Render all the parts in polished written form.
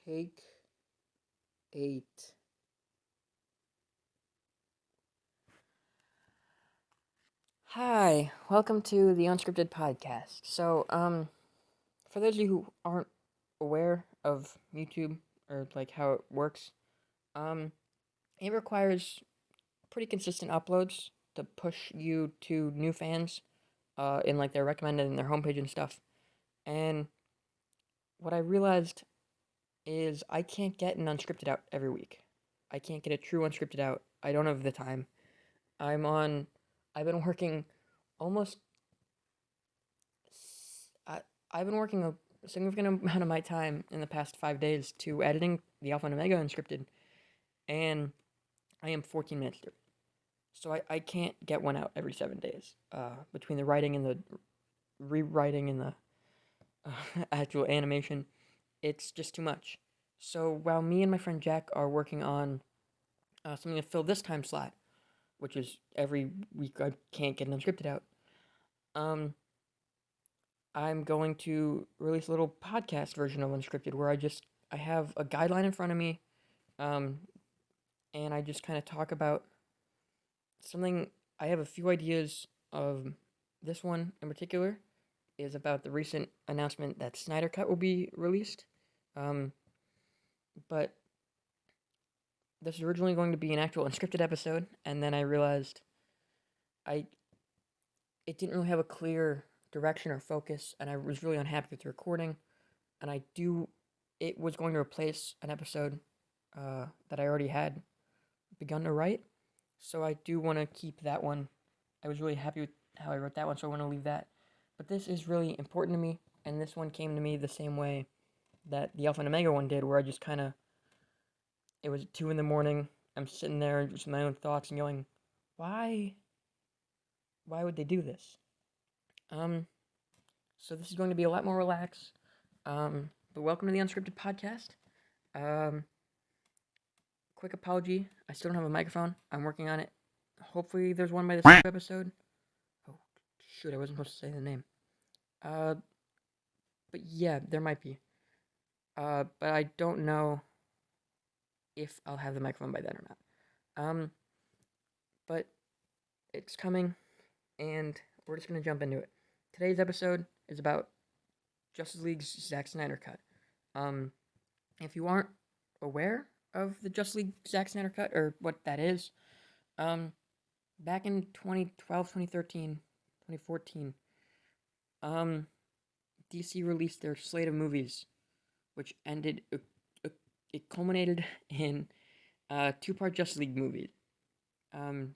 Take 8. Hi, welcome to the Unskripted podcast. For those of you who aren't aware of YouTube or like how it works, um, it requires pretty consistent uploads to push you to new fans, in like their recommended and their homepage and stuff. And what I realized is I can't get an unscripted out every week. I can't get a true unscripted out. I don't have the time. I'm on. I've been working almost. I I've been working a significant amount of my time in the past 5 days to editing the Alpha and Omega Unscripted, and I am 14 minutes through. So I can't get one out every 7 days. Between the writing and the rewriting and the actual animation, it's just too much. So while me and my friend Jack are working on something to fill this time slot, which is every week I can't get an unscripted out, um, I'm going to release a little podcast version of Unscripted where I have a guideline in front of me, um, and I just kind of talk about something. I have a few ideas of this one in particular is about the recent announcement that Snyder Cut will be released. Um, but this is originally going to be an actual unscripted episode, and then I realized I it didn't really have a clear direction or focus, and I was really unhappy with the recording. And it was going to replace an episode that I already had begun to write. So I do want to keep that one. I was really happy with how I wrote that one, so I want to leave that. But this is really important to me, and this one came to me the same way that the Alpha and Omega one did, where I just kind of, it was 2 in the morning. I'm sitting there just with my own thoughts and going, why? Why would they do this? Um, so this is going to be a lot more relaxed. But welcome to the Unscripted podcast. Um, Quick apology. I still don't have a microphone. I'm working on it. Hopefully, there's one by this episode. Oh, shoot, I wasn't supposed to say the name. Uh, but yeah, there might be. But I don't know if I'll have the microphone by then or not. But it's coming, and we're just gonna jump into it. Today's episode is about Justice League's Zack Snyder cut. Um, if you aren't aware of the Justice League Zack Snyder cut or what that is, um, back in 2012, 2013, 2014, DC released their slate of movies, which it culminated in a two-part Justice League movie. Um,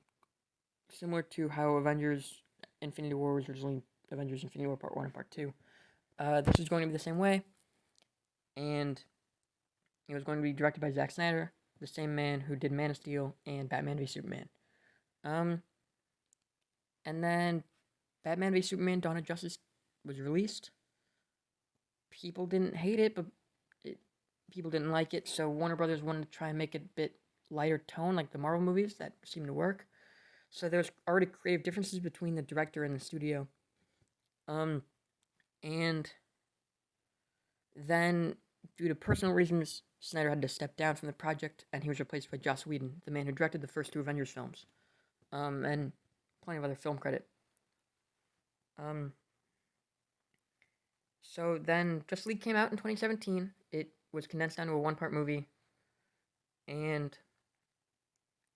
Similar to how Avengers Infinity War was originally Avengers Infinity War Part 1 and Part 2. This is going to be the same way, and it was going to be directed by Zack Snyder, the same man who did Man of Steel and Batman v Superman. Um, and then Batman v Superman: Dawn of Justice was released. People didn't hate it, but it, people didn't like it, so Warner Brothers wanted to try and make it a bit lighter tone, like the Marvel movies that seemed to work. So there's already creative differences between the director and the studio. Um, and then, due to personal reasons, Snyder had to step down from the project, and he was replaced by Joss Whedon, the man who directed the first two Avengers films, and plenty of other film credit. Um, so then, Justice League came out in 2017. It was condensed down to a one-part movie, and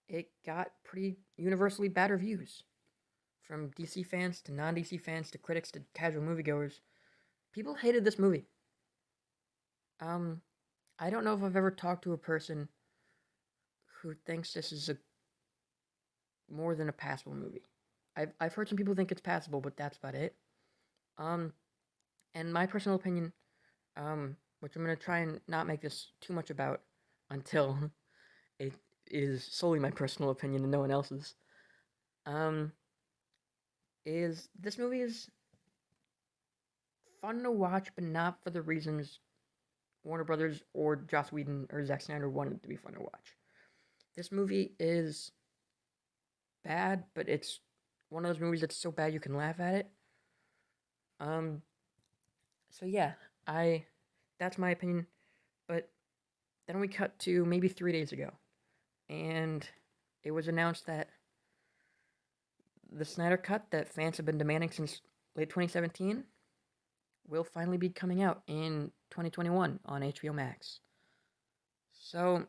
it got pretty universally bad reviews. From DC fans to non-DC fans to critics to casual moviegoers. People hated this movie. Um, I don't know if I've ever talked to a person who thinks this is a more than a passable movie. I've heard some people think it's passable, but that's about it. Um, and my personal opinion, which I'm gonna try and not make this too much about until it is solely my personal opinion and no one else's. Um, is this movie is fun to watch, but not for the reasons Warner Brothers or Joss Whedon or Zack Snyder wanted it to be fun to watch. This movie is bad, but it's one of those movies that's so bad you can laugh at it. Um, so yeah, I that's my opinion, but Then we cut to maybe 3 days ago, and it was announced that the Snyder Cut that fans have been demanding since late 2017 will finally be coming out in 2021 on HBO Max. So,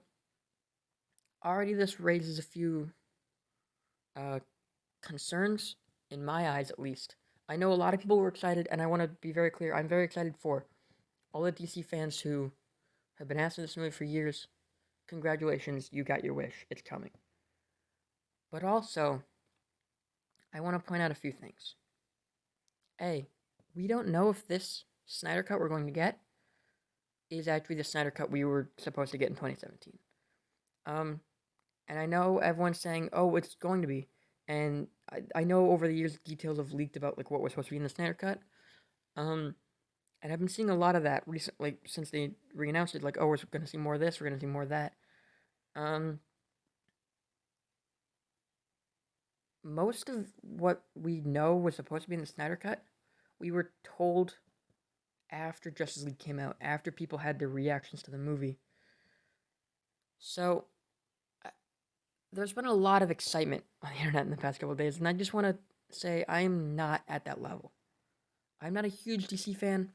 already this raises a few uh, concerns, in my eyes at least. I know a lot of people were excited, and I want to be very clear. I'm very excited for all the DC fans who have been asking this movie for years. Congratulations, you got your wish. It's coming. But also, I want to point out a few things. A, we don't know if this Snyder Cut we're going to get is actually the Snyder Cut we were supposed to get in 2017. And I know everyone's saying, "Oh, it's going to be," and I know over the years details have leaked about like what was supposed to be in the Snyder Cut. And I've been seeing a lot of that recently, like since they re-announced it. Like, oh, we're going to see more of this, we're going to see more of that. Um, Most of what we know was supposed to be in the Snyder Cut, we were told after Justice League came out, after people had their reactions to the movie. So, there's been a lot of excitement on the internet in the past couple of days, and I just want to say I'm not at that level. I'm not a huge DC fan.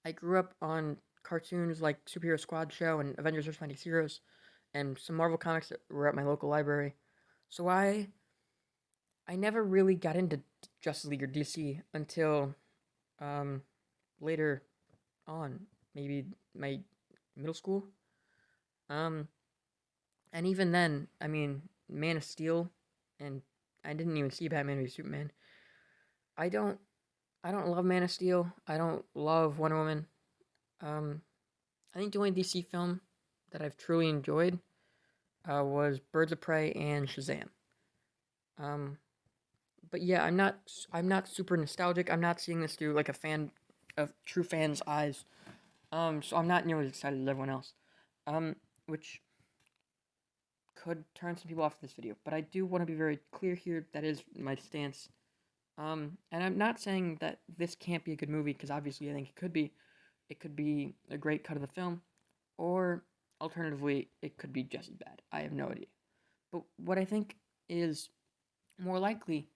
I grew up on cartoons like Superhero Squad Show and Avengers vs. Mighty Heroes, and some Marvel comics that were at my local library. So I never really got into Justice League or DC until um, later on, maybe my middle school. Um, and even then, I mean, Man of Steel, and I didn't even see Batman v Superman. I don't, I don't love Man of Steel. I don't love Wonder Woman. Um, I think the only DC film that I've truly enjoyed was Birds of Prey and Shazam. Um, but yeah, I'm not super nostalgic. I'm not seeing this through like a true fan's eyes. So I'm not nearly as excited as everyone else. Which could turn some people off this video, but I do want to be very clear here. That is my stance. And I'm not saying that this can't be a good movie because obviously I think it could be. It could be a great cut of the film, or alternatively, it could be just as bad. I have no idea. But what I think is more likely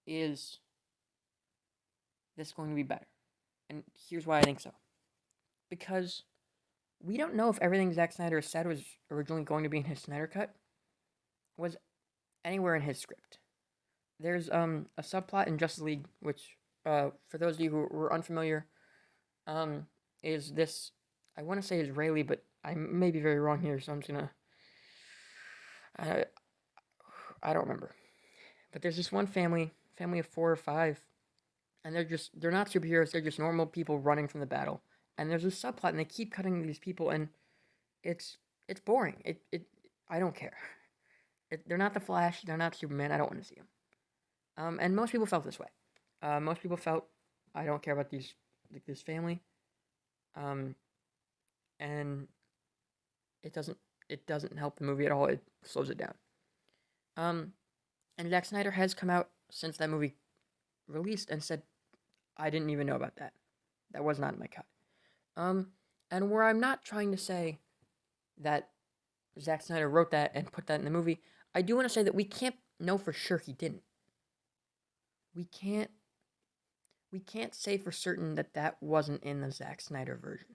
is this going to be better. And here's why I think so. Because we don't know if everything Zack Snyder said was originally going to be in his Snyder Cut was anywhere in his script. There's a subplot in Justice League, which for those of you who were unfamiliar, is this, I want to say Israeli, but I may be very wrong here, so I'm just gonna I I don't remember. But there's this one family of 4 or 5, and they're not superheroes. They're just normal people running from the battle. And there's this subplot, and they keep cutting these people, and it's boring. I don't care. They're not the Flash. They're not Superman. I don't want to see them. And most people felt this way. Most people felt I don't care about this family. Um, and it doesn't help the movie at all. It slows it down. Um, and Zack Snyder has come out since that movie released and said, I didn't even know about that. That was not in my cut. And where I'm not trying to say that Zack Snyder wrote that and put that in the movie, I do want to say that we can't know for sure he didn't. We can't say for certain that that wasn't in the Zack Snyder version.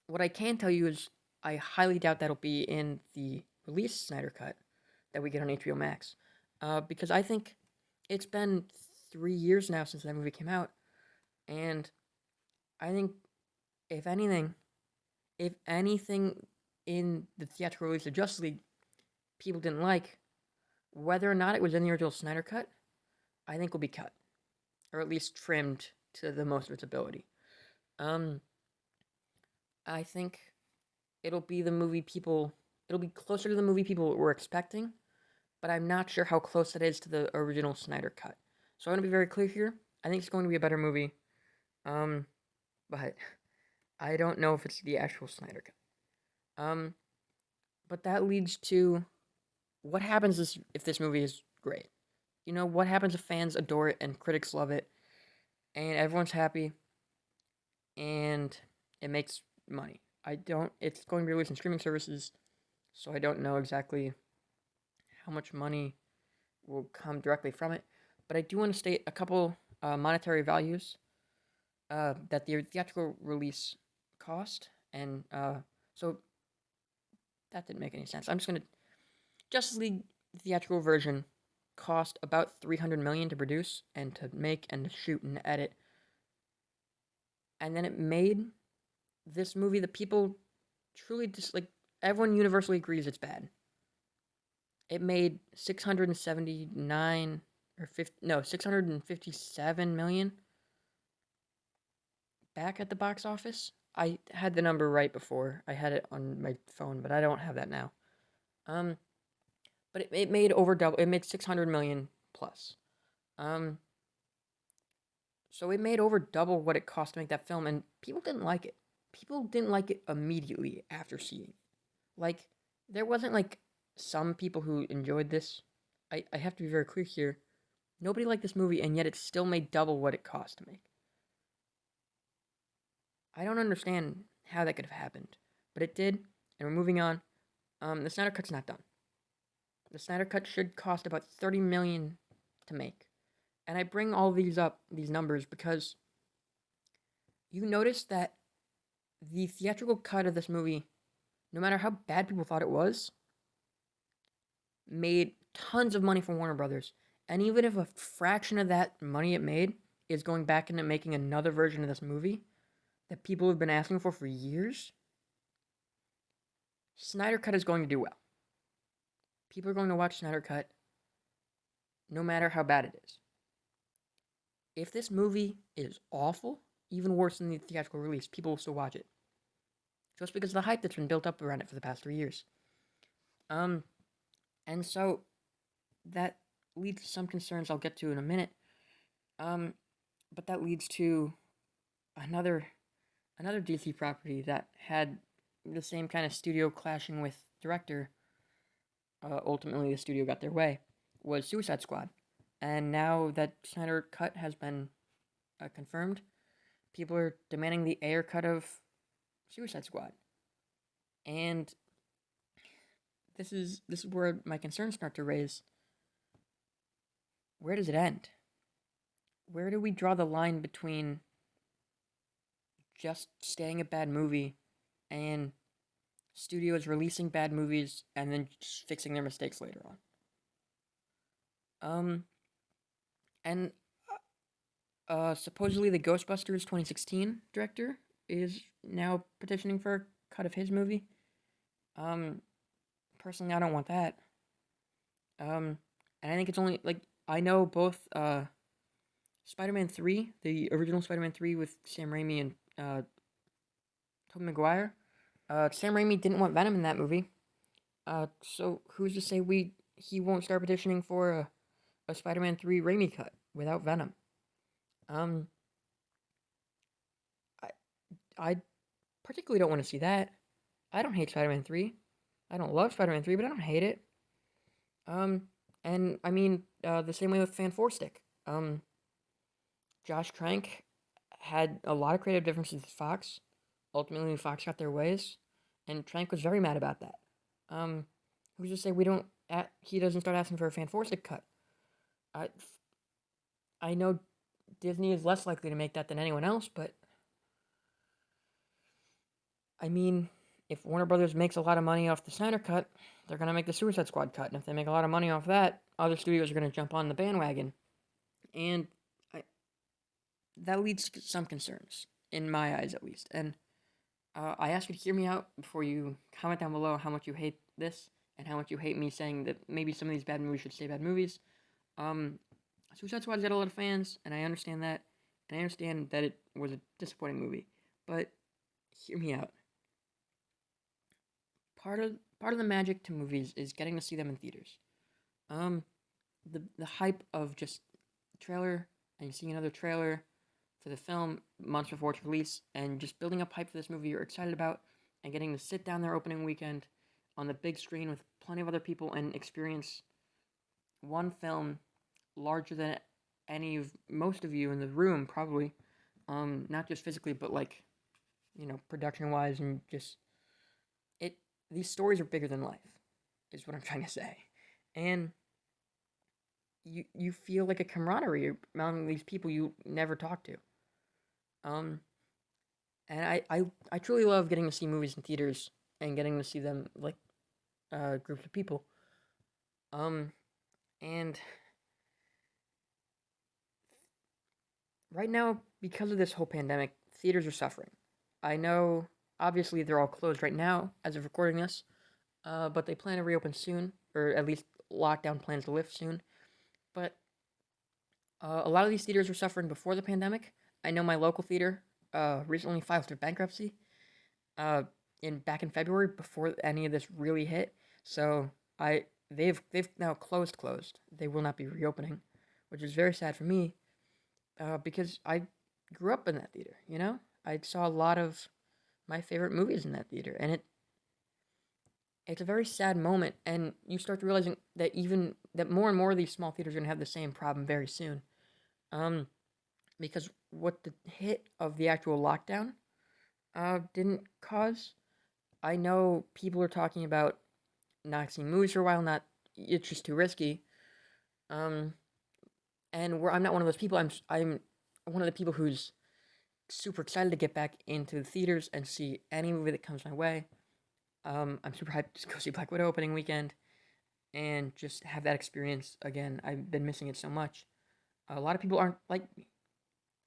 What I can tell you is I highly doubt that'll be in the released Snyder cut that we get on HBO Max, because I think it's been 3 years now since that movie came out, and I think if anything, in the theatrical release of Justice League people didn't like, whether or not it was in the original Snyder cut, I think will be cut, or at least trimmed to the most of its ability. I think it'll be it'll be closer to the movie people were expecting, but I'm not sure how close it is to the original Snyder cut. So I want to be very clear here. I think it's going to be a better movie, but I don't know if it's the actual Snyder cut. But that leads to what happens if this movie is great. You know, what happens if fans adore it and critics love it, and everyone's happy, and it makes money. I don't. It's going to be released in streaming services, so I don't know exactly how much money will come directly from it. But I do want to state a couple monetary values that the theatrical release cost, and so that didn't make any sense. I'm just gonna Justice League theatrical version cost about 300 million to produce and to make and to shoot and edit, and then it made this movie that people truly just like. Everyone universally agrees it's bad. It made 679 or 50, no 657 million back at the box office. I had the number right before. I had it on my phone, but I don't have that now. Um, but it made over double. It made 600 million plus. Um, so it made over double what it cost to make that film, and people didn't like it. People didn't like it immediately after seeing it. Like, there wasn't like some people who enjoyed this. I have to be very clear here. Nobody liked this movie, and yet it still made double what it cost to make. I don't understand how that could have happened, but it did, and we're moving on. The Snyder Cut's not done. The Snyder Cut should cost about 30 million to make. And I bring all these numbers, because you notice that the theatrical cut of this movie, no matter how bad people thought it was, made tons of money for Warner Brothers. And even if a fraction of that money it made is going back into making another version of this movie that people have been asking for years, Snyder Cut is going to do well. People are going to watch Snyder Cut no matter how bad it is. If this movie is awful, even worse than the theatrical release, people will still watch it. Just because of the hype that's been built up around it for the past 3 years. And so that leads to some concerns I'll get to in a minute. But that leads to another DC property that had the same kind of studio clashing with director. Ultimately, the studio got their way. Was Suicide Squad, and now that Snyder Cut has been confirmed, people are demanding the Ayer cut of Suicide Squad, and this is where my concerns start to raise. Where does it end? Where do we draw the line between just staying a bad movie and studios releasing bad movies and then just fixing their mistakes later on? And supposedly the Ghostbusters 2016 director is now petitioning for a cut of his movie. Personally, I don't want that. And I think it's only, like, I know both, Spider-Man 3, the original Spider-Man 3 with Sam Raimi and, Tobey Maguire. Sam Raimi didn't want Venom in that movie. So who's to say he won't start petitioning for a Spider-Man 3 Raimi cut without Venom? I particularly don't want to see that. I don't hate Spider-Man 3. I don't love Spider-Man 3, but I don't hate it. And I mean, the same way with Fan 4 Stick. Josh Trank had a lot of creative differences with Fox. Ultimately, Fox got their ways, and Trank was very mad about that. Who's to say he doesn't start asking for a Fan 4 Stick cut? I know Disney is less likely to make that than anyone else, but I mean, if Warner Brothers makes a lot of money off the Snyder Cut, they're going to make the Suicide Squad cut. And if they make a lot of money off that, other studios are going to jump on the bandwagon. And that leads to some concerns, in my eyes at least. And I ask you to hear me out before you comment down below how much you hate this and how much you hate me saying that maybe some of these bad movies should stay bad movies. Suicide Squad's got a lot of fans, and I understand that. And I understand that it was a disappointing movie. But hear me out. Part of the magic to movies is getting to see them in theaters. The hype of just trailer and seeing another trailer for the film months before its release, and just building up hype for this movie you're excited about, and getting to sit down there opening weekend on the big screen with plenty of other people and experience one film larger than most of you in the room, probably, not just physically, but like production wise, and just it. These stories are bigger than life, is what I'm trying to say, and you feel like a camaraderie among these people you never talk to. Um, and I truly love getting to see movies in theaters and getting to see them like groups of people. Um, and right now, because of this whole pandemic, theaters are suffering. I know, obviously, they're all closed right now as of recording this, but they plan to reopen soon, or at least lockdown plans to lift soon. But a lot of these theaters were suffering before the pandemic. I know my local theater recently filed for bankruptcy uh, in back in February before any of this really hit. So they've now closed. They will not be reopening, which is very sad for me because I grew up in that theater. I saw a lot of my favorite movies in that theater, and it's a very sad moment. And you start realizing that even that more and more of these small theaters are gonna have the same problem very soon. Um, because what the hit of the actual lockdown didn't cause. I know people are talking about not seeing movies for a while. Not It's just too risky. Um, I'm not one of those people. I'm one of the people who's super excited to get back into the theaters and see any movie that comes my way. I'm super hyped to go see Black Widow opening weekend and just have that experience again. I've been missing it so much. A lot of people aren't like me.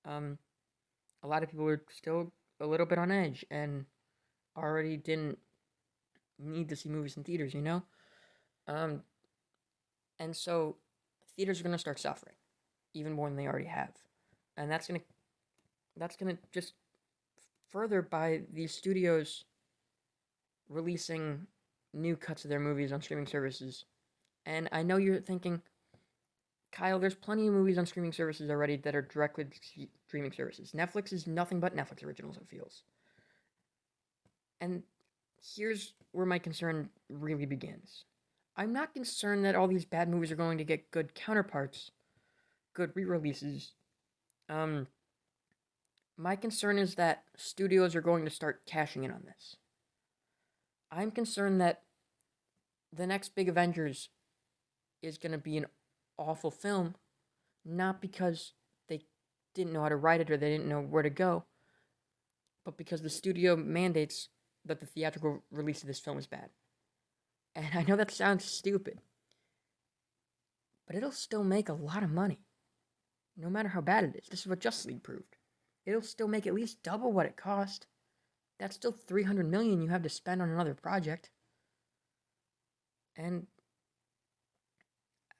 Um, a lot of people are still a little bit on edge and already didn't need to see movies in theaters. Um, and so theaters are gonna start suffering even more than they already have, and that's gonna just further by these studios releasing new cuts of their movies on streaming services. And I know you're thinking, Kyle, there's plenty of movies on streaming services already that are directly streaming services. Netflix is nothing but Netflix originals, it feels. And here's where my concern really begins. I'm not concerned that all these bad movies are going to get good counterparts, good re-releases. Um, my concern is that studios are going to start cashing in on this. I'm concerned that the next big Avengers is going to be an awful film, not because they didn't know how to write it or they didn't know where to go, but because the studio mandates that the theatrical release of this film is bad. And I know that sounds stupid, but it'll still make a lot of money, no matter how bad it is. This is what Justice League proved. It'll still make at least double what it cost. That's still $300 million you have to spend on another project. And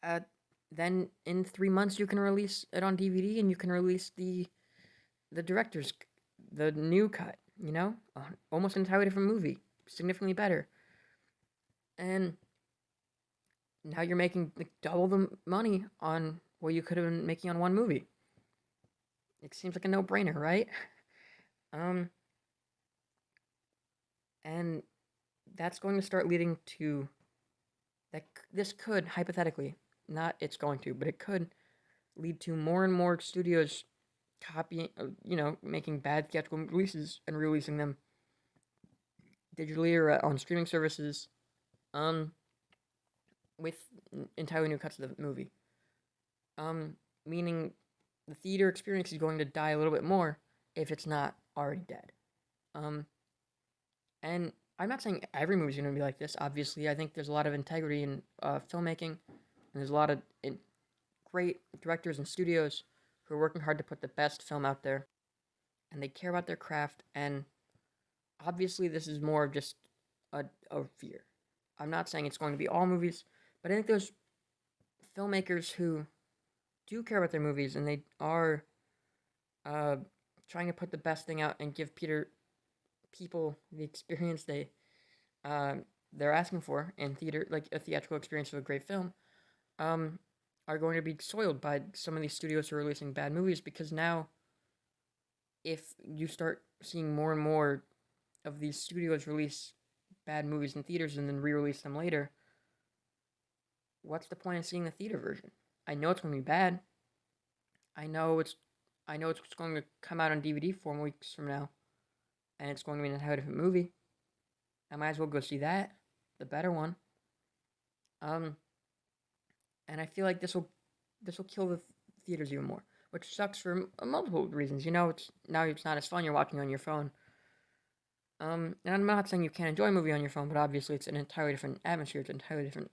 uh, then in 3 months you can release it on DVD and you can release the director's the new cut. Almost an entirely different movie, significantly better. And now you're making like double the money on what you could have been making on one movie. It seems like a no-brainer, right? Um, and that's going to start leading to that. This could hypothetically, not it's going to, but it could lead to more and more studios copying, making bad theatrical releases and releasing them digitally or on streaming services, um, with entirely new cuts of the movie. Meaning the theater experience is going to die a little bit more if it's not already dead. Um, and I'm not saying every movie's going to be like this. Obviously, I think there's a lot of integrity in filmmaking, and there's a lot of great directors and studios who are working hard to put the best film out there, and they care about their craft. And obviously, this is more of just a fear. I'm not saying it's going to be all movies, but I think there's filmmakers who do care about their movies and they are uh, trying to put the best thing out and give people the experience uh, they're asking for in theater, like a theatrical experience of a great film, um, are going to be soiled by some of these studios who are releasing bad movies because now, if you start seeing more and more of these studios release bad movies in theaters and then re-release them later, what's the point of seeing the theater version? I know it's going to be bad. I know it's going to come out on DVD 4 weeks from now. and it's going to be an entirely different movie, I might as well go see that, the better one. Um, and I feel like this will kill the theaters even more, which sucks for multiple reasons. It's not as fun. You're watching on your phone. And I'm not saying you can't enjoy a movie on your phone, but obviously it's an entirely different atmosphere. It's an entirely different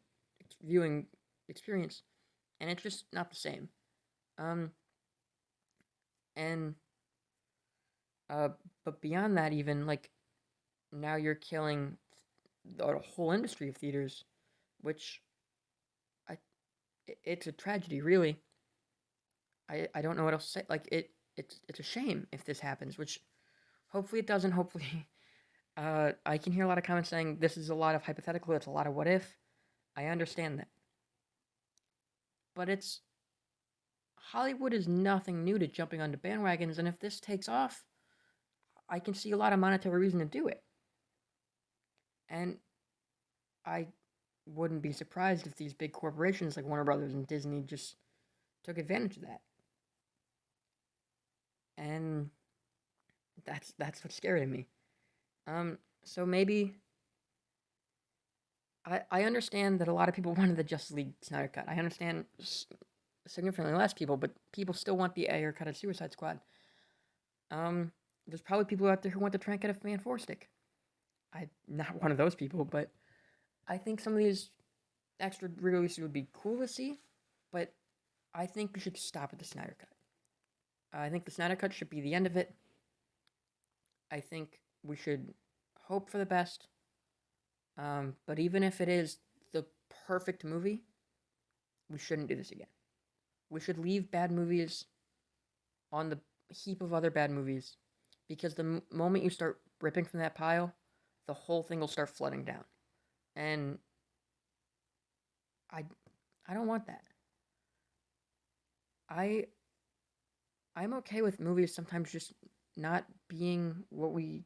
viewing experience, and it's just not the same. Um, and uh, but beyond that, even like now you're killing the whole industry of theaters, which I it's a tragedy, really. I don't know what else to say. Like it's a shame if this happens, which hopefully it doesn't. Hopefully, I can hear a lot of comments saying this is a lot of hypothetical. It's a lot of what if. I understand that, but it's Hollywood is nothing new to jumping onto bandwagons, and if this takes off, I can see a lot of monetary reason to do it. And I wouldn't be surprised if these big corporations like Warner Brothers and Disney just took advantage of that. And that's what's scary to me. So maybe I understand that a lot of people wanted the Justice League Snyder cut. I understand significantly less people, but people still want the Ayer cut of Suicide Squad. There's probably people out there who want the Trank cut of Man 4 Stick. I'm not one of those people, but I think some of these extra releases would be cool to see, but I think we should stop at the Snyder cut. I think the Snyder cut should be the end of it. I think we should hope for the best. But even if it is the perfect movie, we shouldn't do this again. We should leave bad movies on the heap of other bad movies, because the moment you start ripping from that pile, the whole thing will start flooding down. And I I don't want that. I I'm okay with movies sometimes just not being what we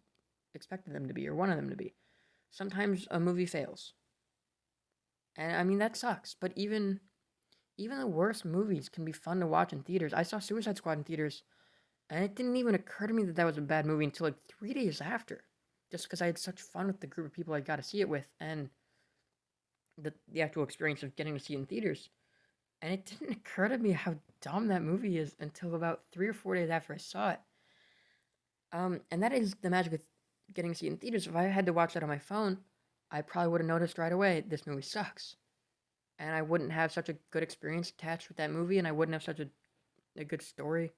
expected them to be or wanted them to be. Sometimes a movie fails. And I mean that sucks, but even the worst movies can be fun to watch in theaters. I saw Suicide Squad in theaters, and it didn't even occur to me that that was a bad movie until like 3 days after. Just because I had such fun with the group of people I got to see it with, and the actual experience of getting to see it in theaters. And it didn't occur to me how dumb that movie is until about 3 or 4 days after I saw it. And that is the magic of getting to see it in theaters. If I had to watch that on my phone, I probably would have noticed right away this movie sucks, and I wouldn't have such a good experience attached with that movie, and I wouldn't have such a good story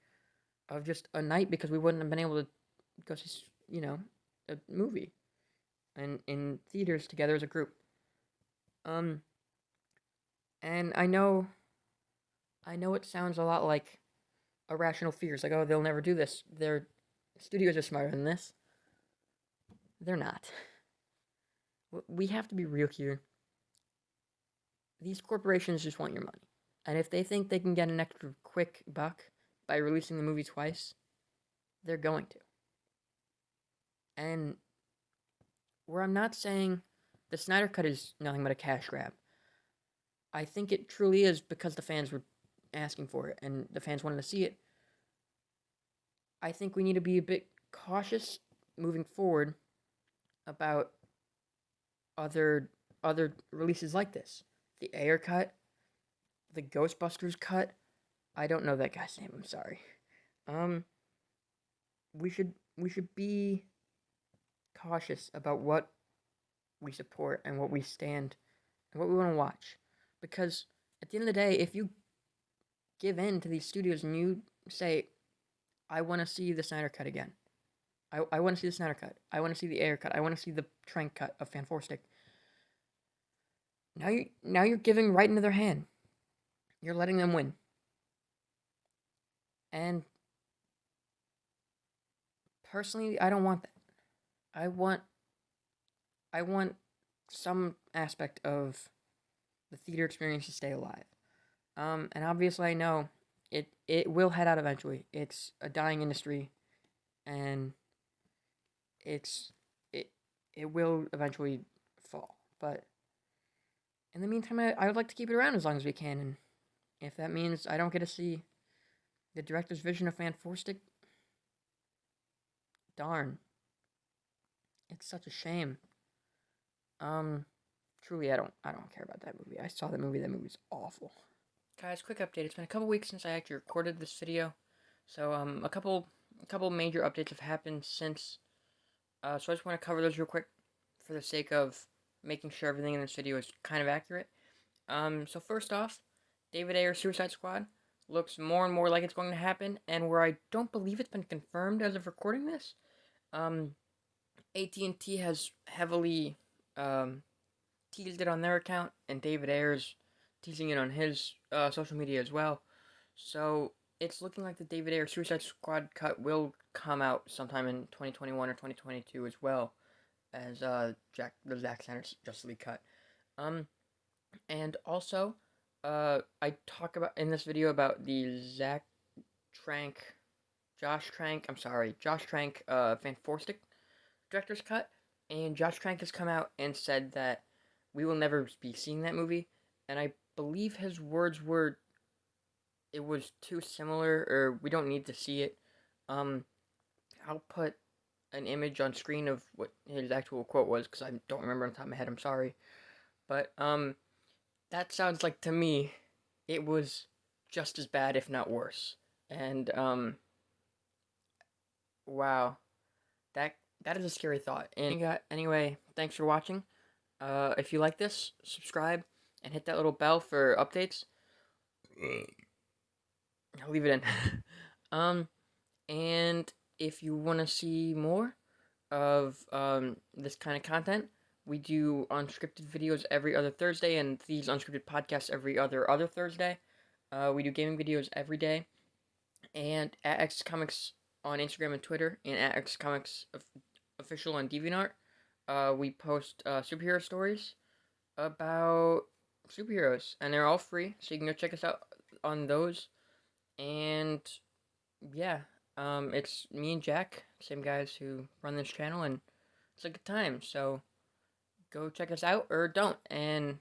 of just a night, because we wouldn't have been able to go see a movie and in theaters together as a group. Um, and I know it sounds a lot like irrational fears, like, oh, they'll never do this. Their studios are smarter than this. They're not. We have to be real here. These corporations just want your money. And if they think they can get an extra quick buck by releasing the movie twice, they're going to. And where I'm not saying the Snyder Cut is nothing but a cash grab, I think it truly is because the fans were asking for it and the fans wanted to see it. I think we need to be a bit cautious moving forward about other releases like this. The Ayer cut, the Ghostbusters cut. I don't know that guy's name. I'm sorry. Um, we should be cautious about what we support and what we stand and what we want to watch, because at the end of the day, if you give in to these studios and you say, "I want to see the Snyder cut again. I want to see the Snyder cut. I want to see the Ayer cut. I want to see the Trank cut of Fan Four Stick." Now you're giving right into their hand. You're letting them win. And personally, I don't want that. I want I want some aspect of the theater experience to stay alive. And obviously I know it will head out eventually. It's a dying industry, and it's it it will eventually fall. But in the meantime, I would like to keep it around as long as we can, and if that means I don't get to see the director's vision of Fan Four Stick, darn. It's such a shame. Truly, I don't care about that movie. I saw the movie. That movie's awful. Guys, quick update. It's been a couple weeks since I actually recorded this video, so a couple major updates have happened since. So I just want to cover those real quick, for the sake of making sure everything in this video is kind of accurate. So first off, David Ayer's Suicide Squad looks more and more like it's going to happen, and where I don't believe it's been confirmed as of recording this, AT&T has heavily teased it on their account, and David Ayer's teasing it on his social media as well. So it's looking like the David Ayer Suicide Squad cut will come out sometime in 2021 or 2022 as well as the Zack Snyder Justice League cut. And also, I talk about in this video about the Josh Trank, Van Forstic director's cut, and Josh Trank has come out and said that we will never be seeing that movie, and I believe his words were, it was too similar, or we don't need to see it. I'll put an image on screen of what his actual quote was, because I don't remember on the top of my head, I'm sorry. But, that sounds like, to me, it was just as bad, if not worse. And, wow. That is a scary thought. And anyway, thanks for watching. If you like this, subscribe, and hit that little bell for updates. I'll leave it in. And if you want to see more of this kind of content, we do unscripted videos every other Thursday, and these unscripted podcasts every other Thursday. We do gaming videos every day, and at X Comics on Instagram and Twitter, and at X Comics official on DeviantArt, we post superhero stories about superheroes, and they're all free, so you can go check us out on those. And yeah, it's me and Jack, same guys who run this channel, and it's a good time. So go check us out, or don't. And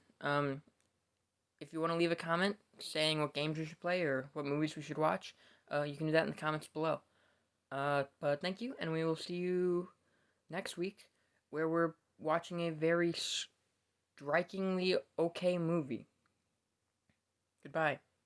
if you want to leave a comment saying what games we should play or what movies we should watch, you can do that in the comments below. But thank you, and we will see you next week, where we're watching a very strikingly okay movie. Goodbye.